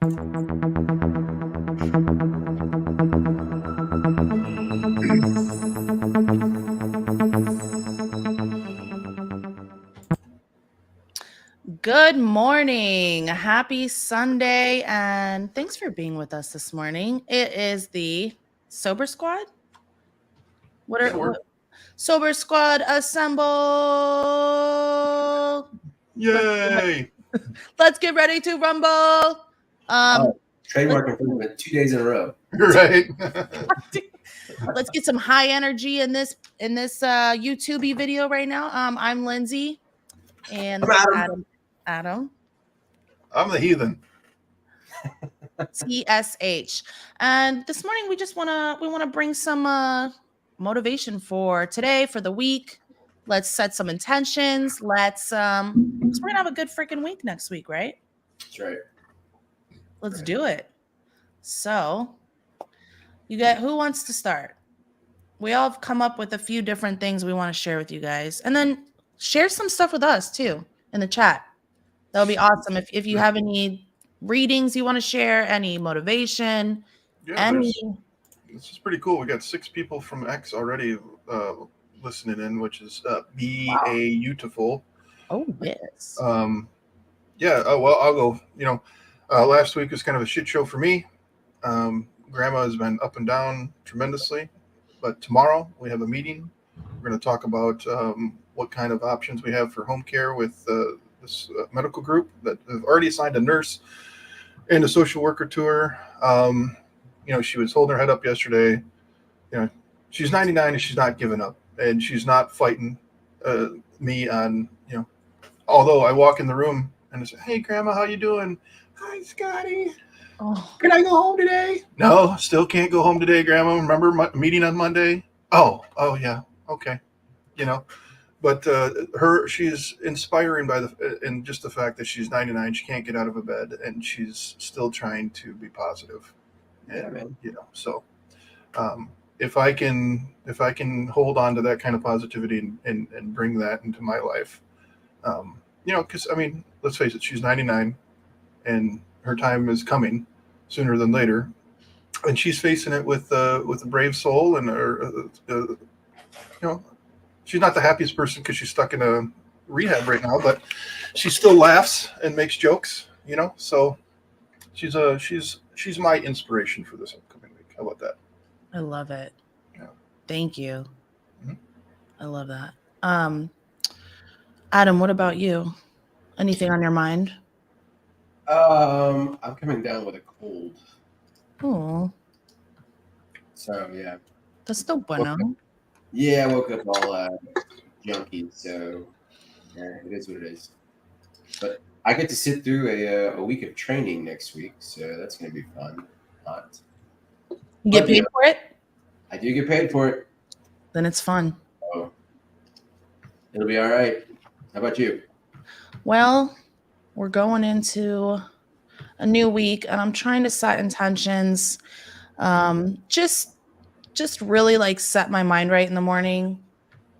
Good morning. Happy Sunday, and thanks for being with us this morning. It is the Sober Squad. Sober Squad assemble? Yay! Let's get ready to rumble. Trademark improvement 2 days in a row. Right. Let's get some high energy in this YouTube video right now. I'm Lindsay, and Adam. I'm the heathen. TSH. And this morning we want to bring some motivation for today, for the week. Let's set some intentions. Let's because we're gonna have a good freaking week next week, right? That's right. Let's do it. So who wants to start? We all have come up with a few different things we want to share with you guys. And then share some stuff with us too in the chat. That'll be awesome. If you have any readings you want to share, any motivation, this is pretty cool. We got 6 people from X already listening in, which is beautiful. Oh yes. Well, I'll go. Last week was kind of a shit show for me. Grandma has been up and down tremendously, but tomorrow we have a meeting. We're going to talk about what kind of options we have for home care with this medical group that have already assigned a nurse and a social worker to her. She was holding her head up yesterday. She's 99 and she's not giving up, and she's not fighting me on, although I walk in the room and I say, "Hey, Grandma, how you doing?" "Hi, Scotty. Oh. Can I go home today?" "No, still can't go home today, Grandma. Remember meeting on Monday?" Oh, yeah. Okay. But she's inspiring in just the fact that she's 99, she can't get out of a bed, and she's still trying to be positive. And, so if I can hold on to that kind of positivity and bring that into my life, because let's face it, she's 99 and her time is coming sooner than later, and she's facing it with a brave soul, and she's not the happiest person because she's stuck in a rehab right now, but she still laughs and makes jokes, so she's my inspiration for this upcoming week. How about that? I love it. Yeah. Thank you. Mm-hmm. I love that. Adam, what about you? Anything on your mind? I'm coming down with a cold. Oh. So yeah. That's still bueno. I woke up all junky, so yeah, it is what it is. But I get to sit through a week of training next week, so that's going to be fun. You get paid for it? I do get paid for it. Then it's fun. Oh, it'll be all right. How about you? Well, we're going into a new week, and I'm trying to set intentions. Just really set my mind right in the morning,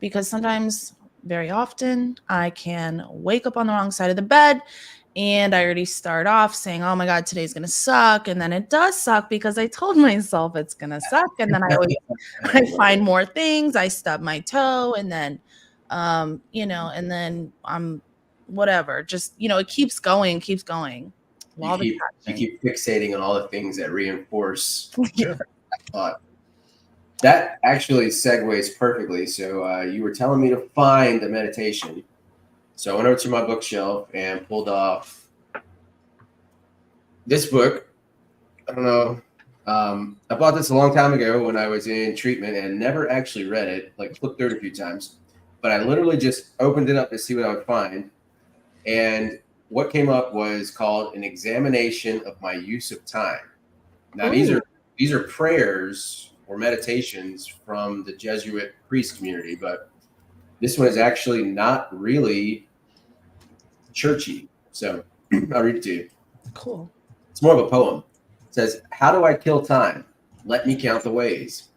because sometimes, very often, I can wake up on the wrong side of the bed and I already start off saying, "Oh my God, today's going to suck." And then it does suck because I told myself it's going to suck. And then I find more things. I stub my toe, and then, and then I'm whatever. Just, it keeps going. You keep fixating on all the things that reinforce that thought. That actually segues perfectly. So you were telling me to find a meditation. So I went over to my bookshelf and pulled off this book. I don't know. I bought this a long time ago when I was in treatment and never actually read it, flipped through it a few times. But I literally just opened it up to see what I would find. And what came up was called An Examination of My Use of Time. Now, these are prayers or meditations from the Jesuit priest community, but this one is actually not really churchy. So I'll read it to you. Cool. It's more of a poem. It says, "How do I kill time? Let me count the ways.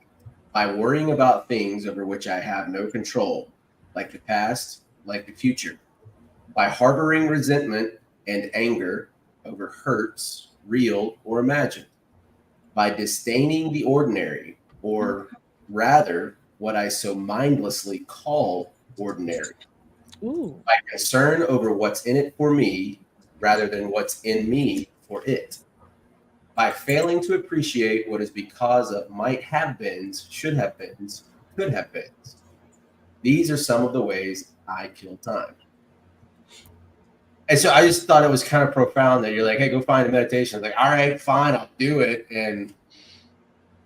By worrying about things over which I have no control, like the past, like the future. By harboring resentment and anger over hurts real, or imagined. By disdaining the ordinary, or rather, what I so mindlessly call ordinary. Ooh. By concern over what's in it for me, rather than what's in me for it. By failing to appreciate what is because of might have beens, should have beens, could have beens. These are some of the ways I kill time. And so I just thought it was kind of profound that you're like, hey, go find a meditation. I'm like, all right, fine, I'll do it. And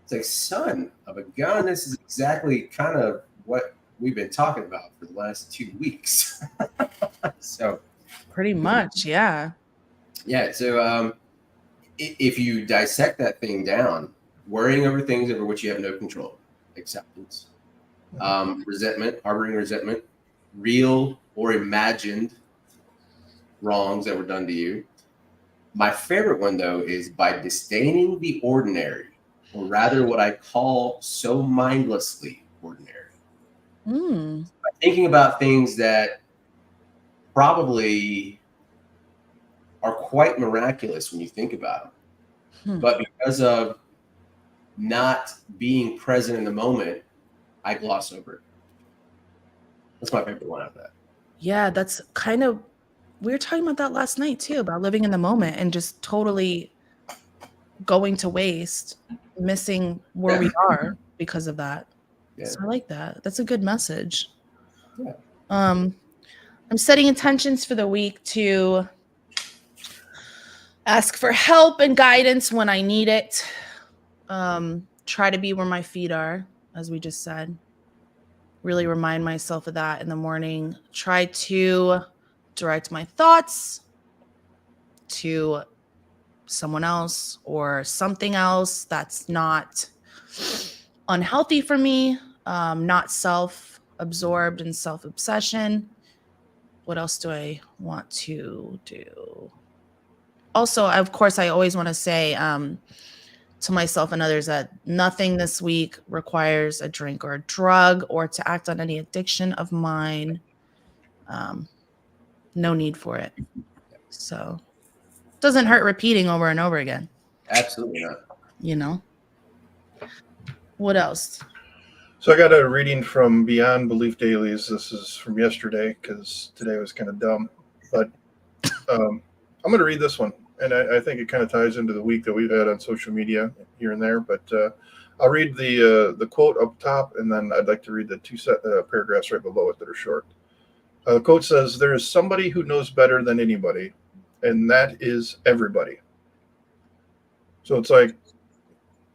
it's like, son of a gun, this is exactly kind of what we've been talking about for the last 2 weeks. So Pretty much, yeah. yeah, so if you dissect that thing down, worrying over things over which you have no control, acceptance, resentment, harboring resentment, real or imagined wrongs that were done to you. My favorite one, though, is by disdaining the ordinary, or rather what I call so mindlessly ordinary. By thinking about things that probably are quite miraculous when you think about them. But because of not being present in the moment, I gloss over it. That's my favorite one out of that. Yeah, that's kind of, we were talking about that last night too, about living in the moment and just totally going to waste, missing where we are because of that. Yeah. So I like that. That's a good message. Yeah. I'm setting intentions for the week to ask for help and guidance when I need it. Try to be where my feet are, as we just said. Really remind myself of that in the morning. Try to direct my thoughts to someone else or something else that's not unhealthy for me, not self-absorbed and self-obsession. What else do I want to do? Also, of course, I always want to say to myself and others that nothing this week requires a drink or a drug or to act on any addiction of mine. No need for it. So it doesn't hurt repeating over and over again. Absolutely not. You know? What else? So I got a reading from Beyond Belief Dailies. This is from yesterday because today was kind of dumb. But I'm going to read this one. And I think it kind of ties into the week that we've had on social media here and there. But I'll read the quote up top, and then I'd like to read the two paragraphs right below it that are short. The quote says, "There is somebody who knows better than anybody, and that is everybody." So it's like,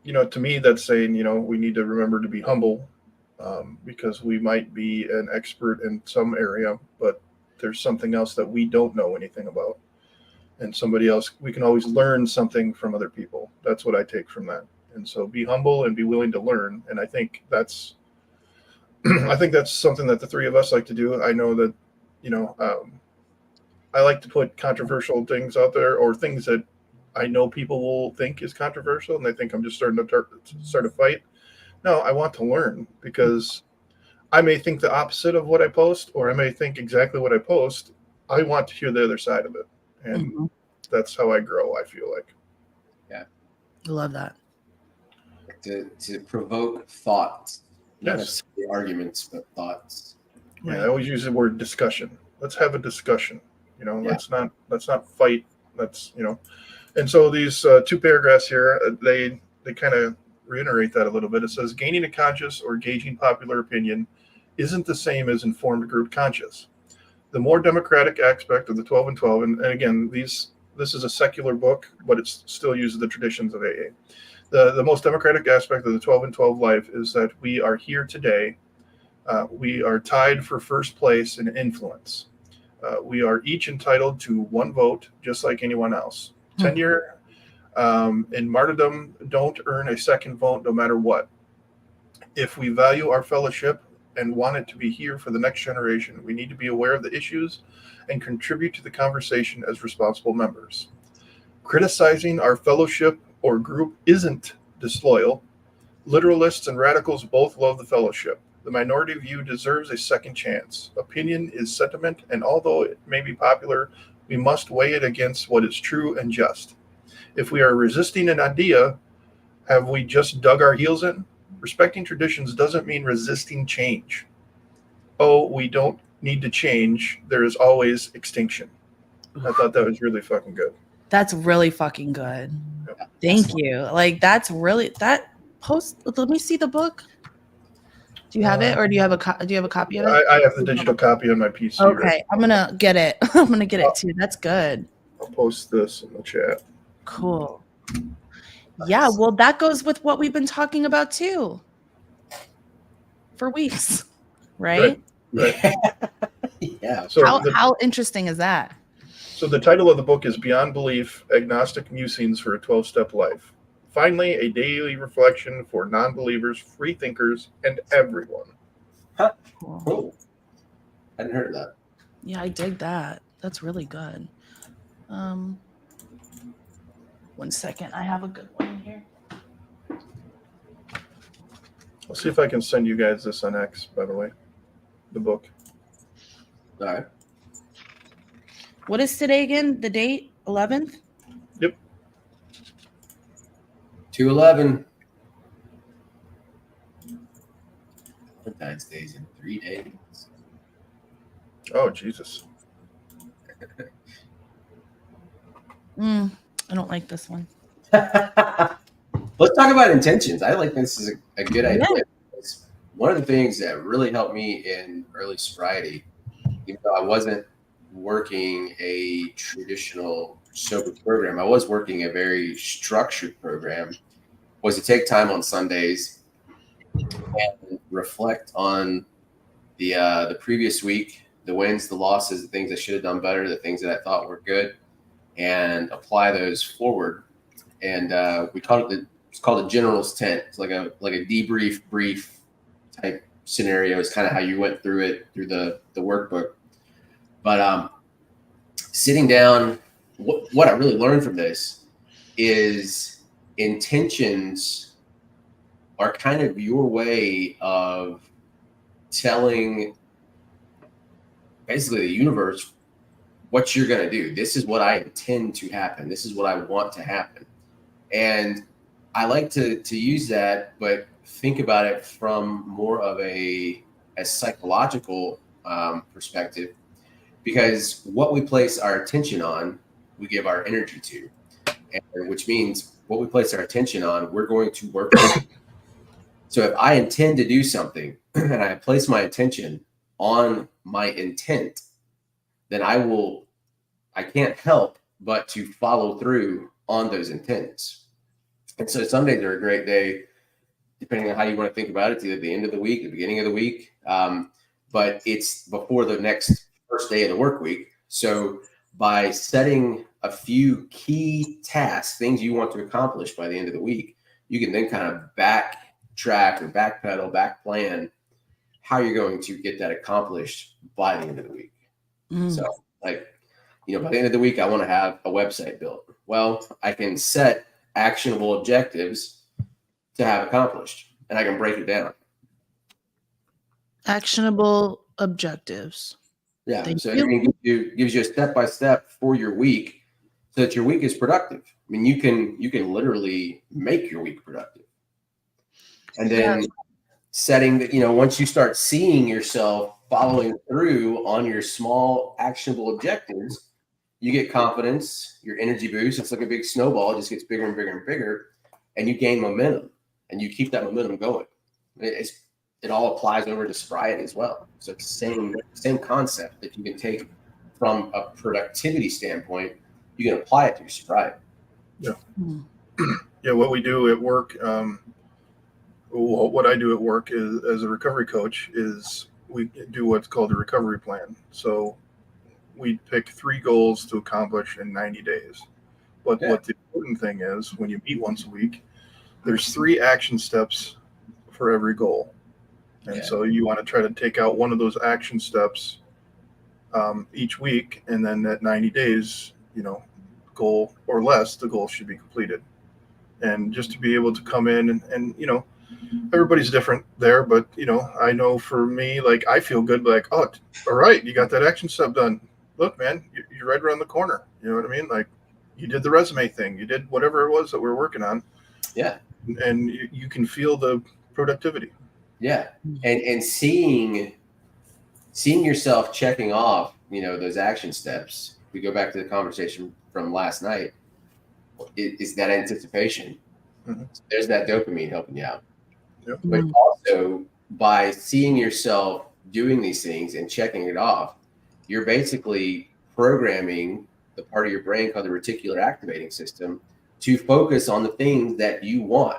to me, that's saying, we need to remember to be humble because we might be an expert in some area, but there's something else that we don't know anything about. And somebody else, we can always learn something from other people. That's what I take from that. And so be humble and be willing to learn. And I think that's something that the three of us like to do. I know that, I like to put controversial things out there or things that I know people will think is controversial and they think I'm just starting to start a fight. No, I want to learn because I may think the opposite of what I post, or I may think exactly what I post. I want to hear the other side of it. And that's how I grow, I feel like. Yeah. I love that. To provoke thoughts. Not Yes. necessarily arguments, but thoughts. Yeah, I always use the word discussion. Let's have a discussion. Let's not fight. Let's, And so these two paragraphs here, they kind of reiterate that a little bit. It says, gaining a conscious or gauging popular opinion isn't the same as informed group conscious. The more democratic aspect of the 12 and 12, and again, this is a secular book, but it still uses the traditions of AA. The most democratic aspect of the 12 and 12 life is that we are here today. We are tied for first place in influence. We are each entitled to one vote, just like anyone else. Tenure in martyrdom don't earn a second vote no matter what. If we value our fellowship and want it to be here for the next generation, we need to be aware of the issues and contribute to the conversation as responsible members. Criticizing our fellowship or group isn't disloyal. Literalists and radicals both love the fellowship. The minority view deserves a second chance. Opinion is sentiment, and although it may be popular, we must weigh it against what is true and just. If we are resisting an idea, have we just dug our heels in? Respecting traditions doesn't mean resisting change. Oh, we don't need to change. There is always extinction. I thought that was really fucking good. That's really fucking good. Yeah. Thank you. Like that's really that post. Let me see the book. Do you have it, or do you have a copy of it? I have the digital copy on my PC. Okay, Right? I'm gonna get it. I'm gonna get it too. That's good. I'll post this in the chat. Cool. Yeah, well, that goes with what we've been talking about too for weeks, right? Right. Yeah. So how interesting is that? So the title of the book is Beyond Belief, Agnostic Musings for a 12-Step Life. Finally, a daily reflection for non-believers, free thinkers, and everyone. Huh. Cool. Cool. I hadn't heard of that. Yeah, I dig that. That's really good. 1 second. I have a good one here. I'll see if I can send you guys this on X, by the way. The book. All right. What is today again? The date? 11th? Yep. 2/11. Valentine's Day's in 3 days. Oh, Jesus. I don't like this one. Let's talk about intentions. I like this is a good idea. Yeah. It's one of the things that really helped me in early sobriety, even though I wasn't working a traditional sober program, I was working a very structured program, was to take time on Sundays and reflect on the previous week, the wins, the losses, the things I should have done better, the things that I thought were good, and apply those forward. And it's called a general's tent. It's like a debrief brief type scenario. It's kind of how you went through it through the workbook. But sitting down, what I really learned from this is intentions are kind of your way of telling basically the universe what you're going to do. This is what I intend to happen. This is what I want to happen. And I like to use that, but think about it from more of a psychological perspective, because what we place our attention on, we give our energy to, and which means what we place our attention on, we're going to work on. So if I intend to do something and I place my attention on my intent, then I can't help but to follow through on those intents. And so some days are a great day, depending on how you want to think about it. It's either the end of the week, the beginning of the week, but it's before the next first day of the work week. So by setting a few key tasks, things you want to accomplish by the end of the week, you can then kind of backtrack or backpedal, back plan how you're going to get that accomplished by the end of the week. So like, by the end of the week, I want to have a website built. Well, I can set actionable objectives to have accomplished, and I can break it down. Actionable objectives. Yeah. So it gives you a step-by-step for your week so that your week is productive. I mean, you can literally make your week productive. And then setting that, once you start seeing yourself following through on your small actionable objectives, you get confidence, your energy boosts. It's like a big snowball. It just gets bigger and bigger and bigger, and you gain momentum, and you keep that momentum going. It all applies over to sobriety as well. So it's the same concept that you can take from a productivity standpoint. You can apply it to your sobriety. Yeah. Yeah. What we do at work, what I do at work is, as a recovery coach, is we do what's called a recovery plan. So we pick 3 goals to accomplish in 90 days. But what the important thing is, when you meet once a week, there's 3 action steps for every goal. And so you want to try to take out one of those action steps each week. And then at 90 days, goal or less, the goal should be completed. And just to be able to come in and everybody's different there, but I know for me, like, I feel good, like, oh, all right, you got that action step done. Look, man, you're right around the corner. You know what I mean? Like, you did the resume thing, you did whatever it was that we were working on. Yeah. And you can feel the productivity. Yeah. And seeing yourself checking off, those action steps. We go back to the conversation from last night. Is that anticipation? Mm-hmm. There's that dopamine helping you out. Yep. But also, by seeing yourself doing these things and checking it off, you're basically programming the part of your brain called the reticular activating system to focus on the things that you want.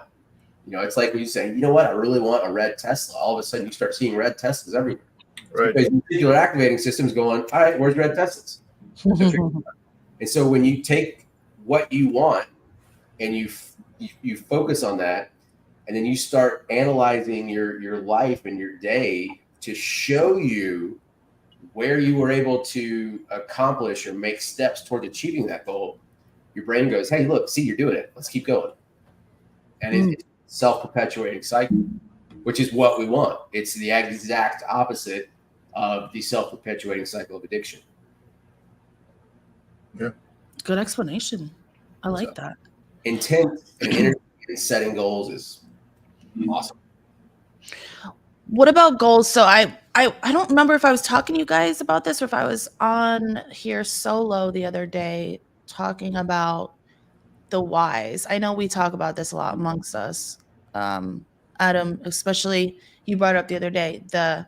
It's like when you say, you know what, I really want a red Tesla. All of a sudden, you start seeing red Teslas everywhere. Right. Because the reticular activating system is going, all right, where's red Teslas? And so when you take what you want and you focus on that, and then you start analyzing your life and your day to show you where you were able to accomplish or make steps toward achieving that goal, your brain goes, hey, look, see, you're doing it. Let's keep going. And it's a self-perpetuating cycle, which is what we want. It's the exact opposite of the self-perpetuating cycle of addiction. Yeah. Good explanation. I like that. Intent and energy and setting goals is awesome. What about goals? So I don't remember if I was talking to you guys about this or if I was on here solo the other day talking about the whys. I know we talk about this a lot amongst us. Adam, especially you brought up the other day, the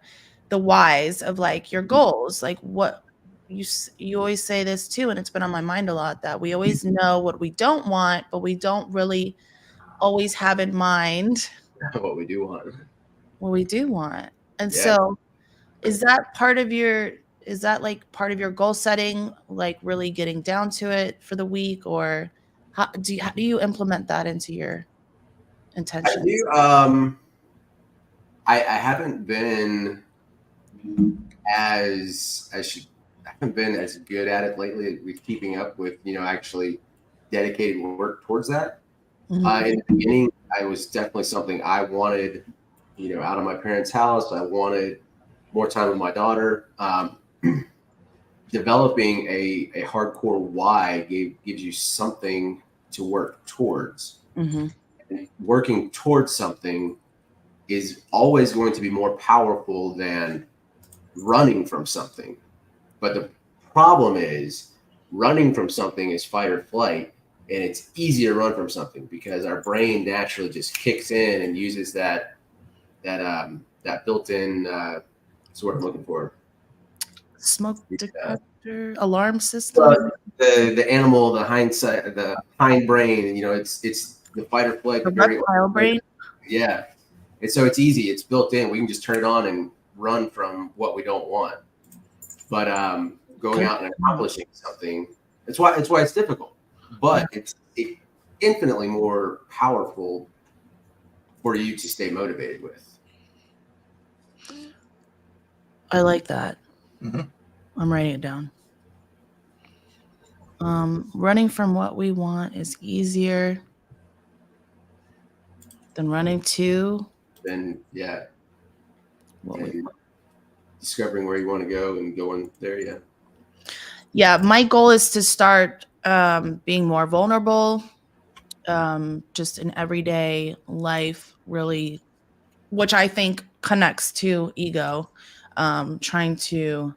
whys of like your goals, like what you always say this too, and it's been on my mind a lot that we always know what we don't want, but we don't really always have in mind what we do want. What we do want. And Yeah. so is that like part of your goal setting, like really getting down to it for the week, or how do you implement that into your intentions? I do. I haven't been as I haven't been as good at it lately with keeping up with, actually dedicated work towards that. In the beginning, I was definitely something I wanted, out of my parents' house. I wanted more time with my daughter. Developing a hardcore why gives you something to work towards. And working towards something is always going to be more powerful than running from something. But the problem is running from something is fight or flight, and it's easy to run from something because our brain naturally just kicks in and uses that built-in what's the word I'm looking for? Smoke detector, alarm system. The animal, the hind brain, it's the fight or flight. The reptile brain. Yeah. And so it's easy. It's built in. We can just turn it on and run from what we don't want. But going out and accomplishing something, it's why it's difficult. But it's infinitely more powerful for you to stay motivated with. I like that. I'm writing it down. Running from what we want is easier than running to. Then discovering where you want to go and going there. Yeah. Yeah, my goal is to start being more vulnerable, just in everyday life, really, which I think connects to ego. Trying to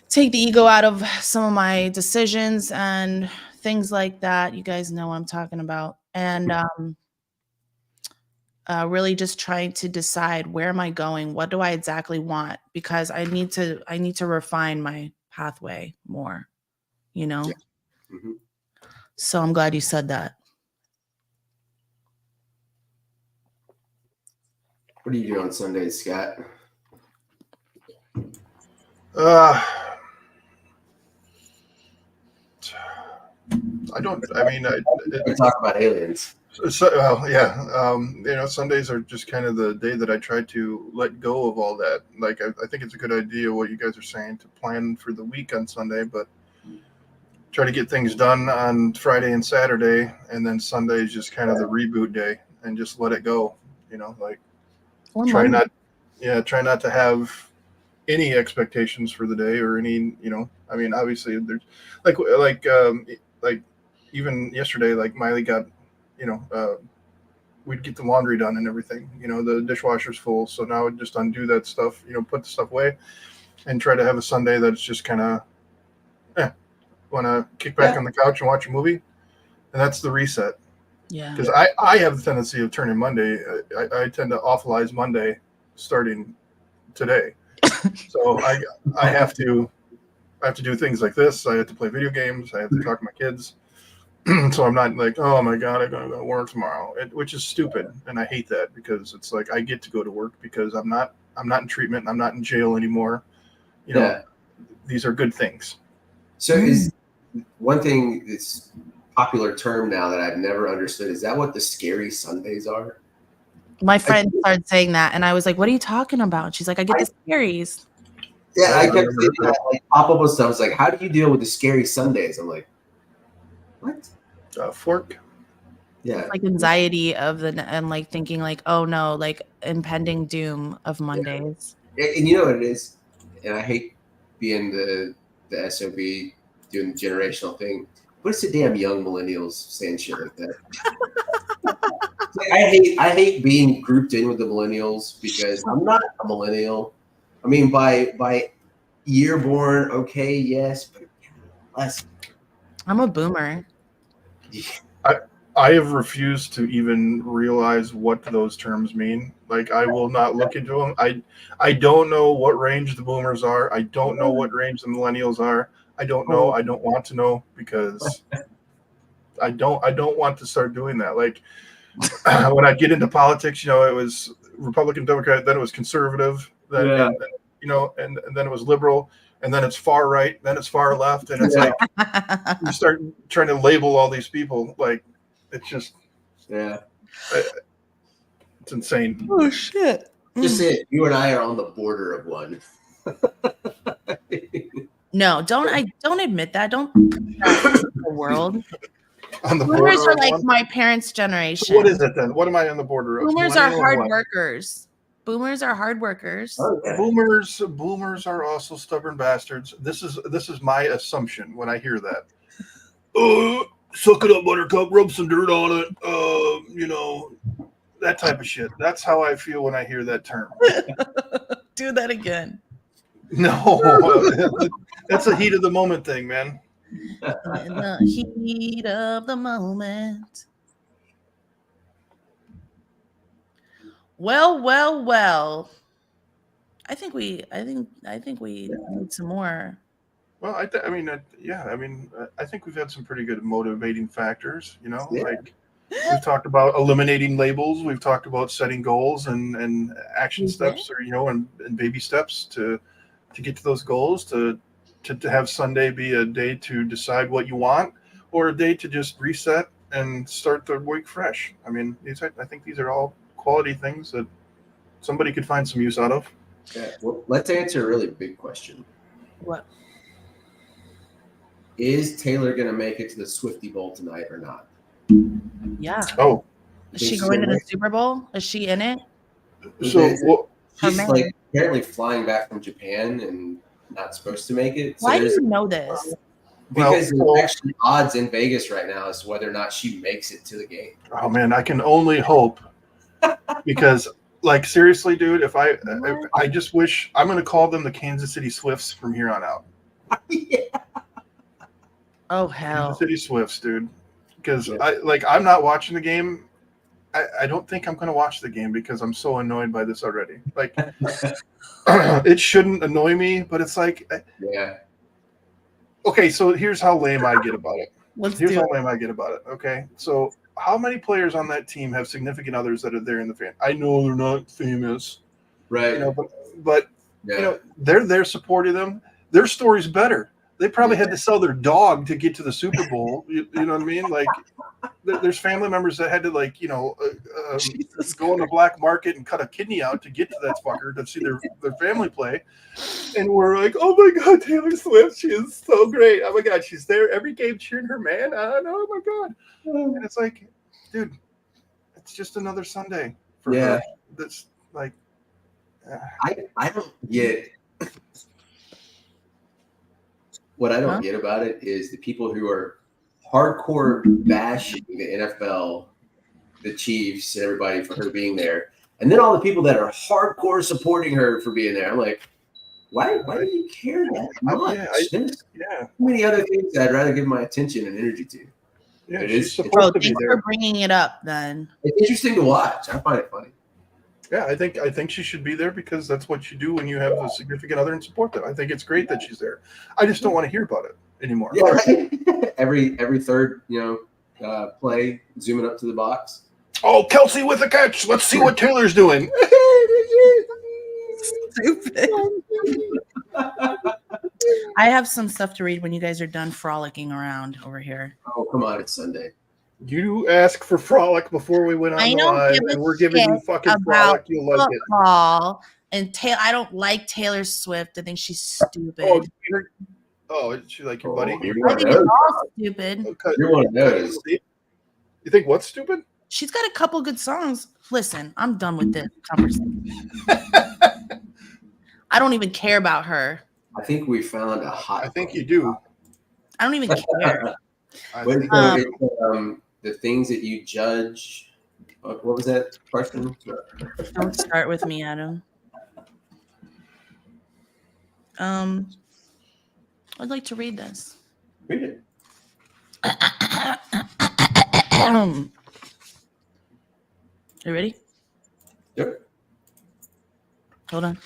take the ego out of some of my decisions and things like that. You guys know what I'm talking about. And really just trying to decide, where am I going? What do I exactly want? Because I need to refine my pathway more, Yeah. So I'm glad you said that. What do you do on Sundays, Scott? I talk about aliens. Sundays are just kind of the day that I try to let go of all that. Like, I think it's a good idea what you guys are saying to plan for the week on Sunday, but try to get things done on Friday and Saturday, and then Sunday is just kind of the reboot day, and just let it go. Try not to have any expectations for the day or any. Obviously there's like like even yesterday, like Miley got, we'd get the laundry done and everything. The dishwasher's full, so now I'd just undo that stuff. Put the stuff away, and try to have a Sunday that's just kind of, want to kick back on the couch and watch a movie, and that's the reset. Yeah. Because I have the tendency of turning Monday. I tend to awfulize Monday starting today. So I have to do things like this. I have to play video games. I have to talk to my kids. So I'm not like, oh my God, I'm gonna go to work tomorrow, which is stupid, and I hate that because it's like I get to go to work because I'm not in treatment. And I'm not in jail anymore. These are good things. So is one thing that's popular term now that I've never understood. Is that what the scary Sundays are? My friend started saying that, and I was like, "What are you talking about?" She's like, "I get the scaries." Yeah, I kept saying that, like pop up with stuff. It's like, how do you deal with the scary Sundays? I'm like, what? Fork. Yeah, It's like anxiety and like thinking like, oh no, like impending doom of Mondays. And you know what it is, and I hate being the SOB doing the generational thing. But it's the damn young millennials saying shit like that. I hate being grouped in with the millennials because I'm not a millennial. I mean, by year born, okay, yes, but less. I'm a boomer. I have refused to even realize what those terms mean. Like, I will not look into them. I don't know what range the boomers are. I don't know what range the millennials are. I don't know. I don't want to know because I don't want to start doing that. Like, when I get into politics, it was Republican, Democrat, then it was conservative, then and then it was liberal, and then it's far right, then it's far left, and it's like you start trying to label all these people. Like, it's just it's insane. Oh shit! Just say it. You and I are on the border of one. No, don't admit that. Don't put that in the world. On the Boomers border are like one? my parents' generation. So what is it then? What am I on the border of? Boomers are Millennial or hard what? workers. Boomers are hard workers. Okay. Boomers are also stubborn bastards. This is my assumption when I hear that. Suck it up, Buttercup. Rub some dirt on it. That type of shit. That's how I feel when I hear that term. Do that again. No, that's a heat of the moment thing, man. In the heat of the moment. Well. I think we need some more. Well, I think we've had some pretty good motivating factors. Like we've talked about eliminating labels. We've talked about setting goals and action steps, and baby steps to get to those goals. To have Sunday be a day to decide what you want, or a day to just reset and start the week fresh. I mean, I think these are all quality things that somebody could find some use out of. Yeah. Well, let's answer a really big question. What? Is Taylor going to make it to the Swifty Bowl tonight or not? Yeah. Oh. Is she going to the Super Bowl? Is she in it? So she's like apparently flying back from Japan and not supposed to make it. So why do you know this? Because there's actually odds in Vegas right now as to whether or not she makes it to the game. Oh man, I can only hope because, like, seriously, dude, if I just wish I'm going to call them the Kansas City Swifts from here on out. Yeah. Oh hell, Kansas City Swifts, dude. Because I'm not watching the game. I don't think I'm going to watch the game because I'm so annoyed by this already. Like, it shouldn't annoy me, but it's like, okay, so here's how lame I get about it. Okay, so how many players on that team have significant others that are there in the fan? I know they're not famous, right? But they're there supporting them. Their story's better. They probably had to sell their dog to get to the Super Bowl. You know what I mean? Like, there's family members that had to, like, go on the black market and cut a kidney out to get to that fucker to see their family play. And we're like, oh my God, Taylor Swift, she is so great. Oh my God, she's there every game cheering her man on. Oh my God. And it's like, dude, it's just another Sunday for her. That's like, I don't get. What I don't get about it is the people who are hardcore bashing the NFL, the Chiefs, and everybody for her being there, and then all the people that are hardcore supporting her for being there. I'm like, why do you care that much? There's so many other things that I'd rather give my attention and energy to. Yeah, she's supposed to be there. Thanks for bringing it up. Then it's interesting to watch. I find it funny. Yeah, I think she should be there because that's what you do when you have a significant other and support them. I think it's great that she's there. I just don't want to hear about it anymore. Yeah, right. every third, play, zooming up to the box. Oh, Kelsey with a catch. Let's see what Taylor's doing. Stupid. I have some stuff to read when you guys are done frolicking around over here. Oh, come on, it's Sunday. You asked for frolic before we went on the live, and we're giving you fucking frolic. You'll like it. Football and I don't like Taylor Swift. I think she's stupid. Oh, is she like your buddy? I think it's all stupid. Okay. You're one of those. You think what's stupid? She's got a couple good songs. Listen, I'm done with this conversation. I don't even care about her. I think we found a hot. I think you do. I don't even care. The things that you judge. What was that question? Don't start with me, Adam. I'd like to read this. Read it. You ready? Yep. Hold on.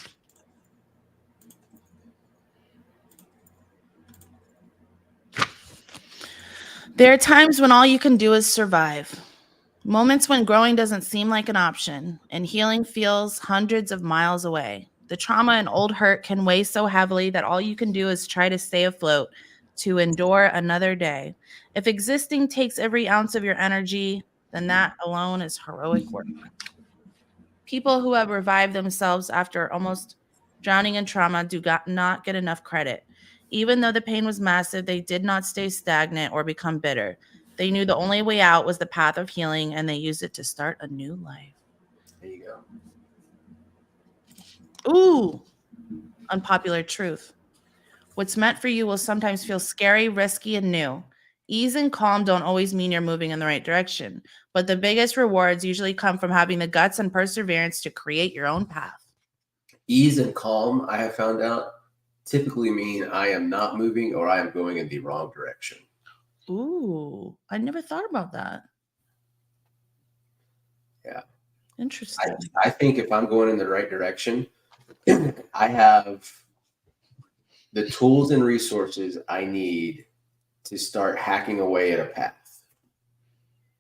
There are times when all you can do is survive. Moments when growing doesn't seem like an option and healing feels hundreds of miles away. The trauma and old hurt can weigh so heavily that all you can do is try to stay afloat, to endure another day. If existing takes every ounce of your energy, then that alone is heroic work. People who have revived themselves after almost drowning in trauma do not get enough credit. Even though the pain was massive, they did not stay stagnant or become bitter. They knew the only way out was the path of healing, and they used it to start a new life. There you go. Ooh, unpopular truth. What's meant for you will sometimes feel scary, risky, and new. Ease and calm don't always mean you're moving in the right direction, but the biggest rewards usually come from having the guts and perseverance to create your own path. Ease and calm, I have found out, typically mean I am not moving or I am going in the wrong direction. Ooh, I never thought about that. Yeah. Interesting. I think if I'm going in the right direction, I have the tools and resources I need to start hacking away at a path.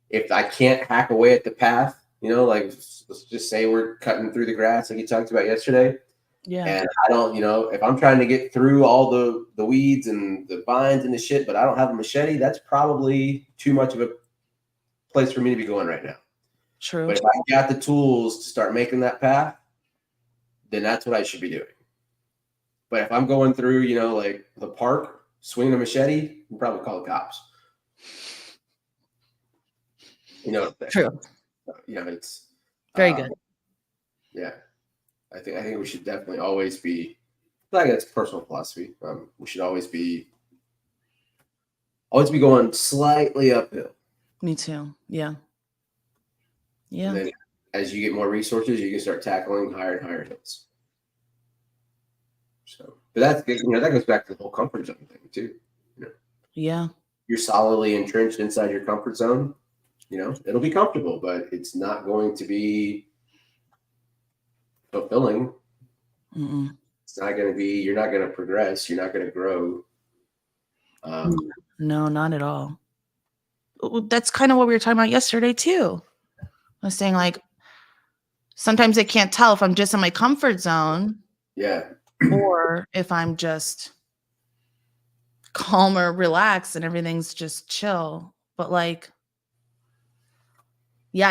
If I can't hack away at the path, like let's just say we're cutting through the grass like you talked about yesterday. Yeah. And I don't, if I'm trying to get through all the weeds and the vines and the shit, but I don't have a machete, that's probably too much of a place for me to be going right now. True. But if I got the tools to start making that path, then that's what I should be doing. But if I'm going through, like the park, swinging a machete, we'll probably call the cops. True. It's very good. Yeah. I think we should definitely always be, I guess personal philosophy. We should always be going slightly uphill. Me too. Yeah. Yeah. And then as you get more resources, you can start tackling higher and higher hills. So, but that's that goes back to the whole comfort zone thing too. Yeah. You're solidly entrenched inside your comfort zone. It'll be comfortable, but it's not going to be fulfilling. Mm-mm. It's not going to be. You're not going to progress. You're not going to grow. No, not at all. That's kind of what we were talking about yesterday too. I was saying sometimes I can't tell if I'm just in my comfort zone. Yeah. Or if I'm just calm or relaxed and everything's just chill. But I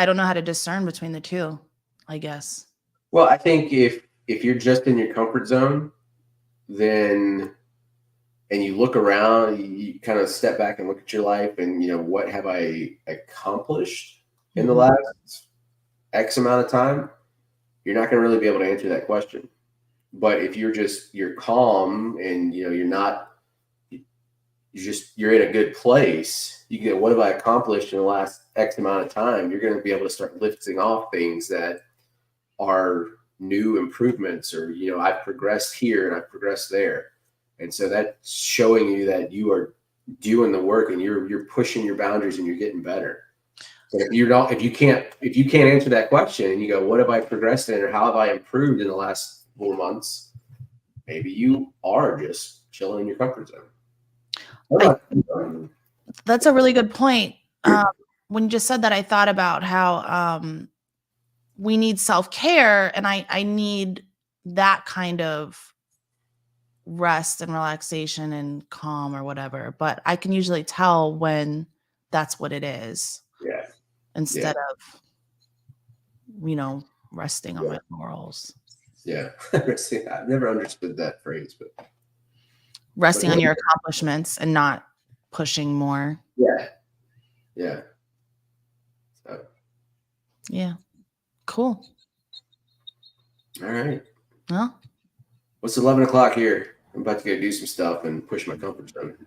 don't know how to discern between the two, I guess. Well, I think if you're just in your comfort zone, then and you look around, you kind of step back and look at your life and what have I accomplished in the last X amount of time, you're not going to really be able to answer that question. But if you're calm and you're not you're in a good place. You get, what have I accomplished in the last X amount of time? You're going to be able to start lifting off things that are new improvements, or, you know, I've progressed here and I've progressed there. And so that's showing you that you are doing the work and you're pushing your boundaries and you're getting better. So if you can't answer that question and you go, what have I progressed in, or how have I improved in the last 4 months? Maybe you are just chilling in your comfort zone. That's a really good point. When you just said that, I thought about how we need self-care, and I need that kind of rest and relaxation and calm or whatever. But I can usually tell when that's what it is. Yeah. Instead of, you know, resting on my laurels. Yeah. I've never understood that phrase, but resting on your accomplishments and not pushing more. Yeah. Yeah. So. Yeah. Cool. All right. Well, what's 11 o'clock here? I'm about to go do some stuff and push my comfort zone.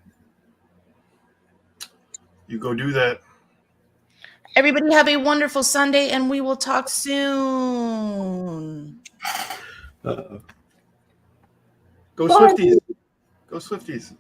You go do that. Everybody have a wonderful Sunday, and we will talk soon. Go Swifties. Go Swifties.